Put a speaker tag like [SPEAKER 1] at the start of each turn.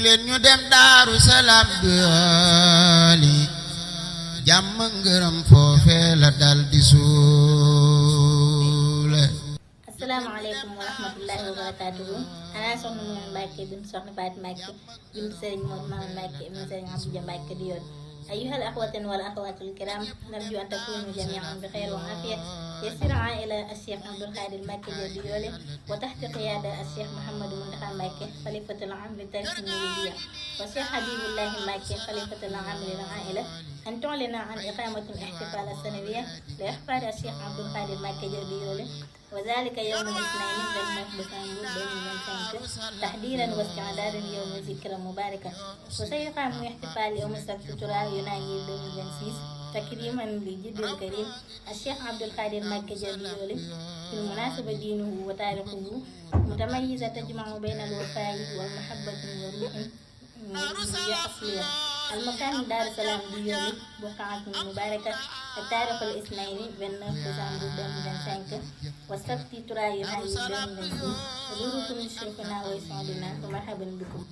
[SPEAKER 1] leen ñu dem Daaru Salaam dooli jàmm ngërëm foofee la dal di suule.
[SPEAKER 2] asalaamaaleykum wa rahmatullahi wa barakaatuhu. ana soxna Moom Mbàkke bint soxna Faati Mbàkke bint Sëriñ Moodu Maamun Mbàkke ibn Sëriñ Abdu Ja Mbàkke di yoon. أيها الأخوة والأخوات الكرام، نرجو أن تكونوا جميعا بخير وعافية. يسير عائلة الشيخ عبد القادر مكي جديولي وتحت قيادة الشيخ محمد منتخب مكي خليفة العام للتاريخ المولودية والشيخ حبيب الله مكي خليفة العام للعائلة أن تعلن عن إقامة الاحتفال السنوية لإحفاد الشيخ عبد القادر مكي جديولي، وذلك يوم الاثنين 29 ديسمبر 2025 تحضيرا واستعدادا ليوم الذكرى المباركة. وسيقام احتفال يوم السبت يناير 2026 تكريما للجد الكريم الشيخ عبد القادر مكي جديولي. بالمناسبة دينه وتاريخه متميزة تجمع بين الوفاء والمحبة والروح الأصلية. المكان دار السلام ديولي بقعة مباركة. التاريخ الاثنين 29 ديسمبر 2025 والسبت يناير 2026. حضوركم شيخنا ويسعدنا ومرحبا بكم.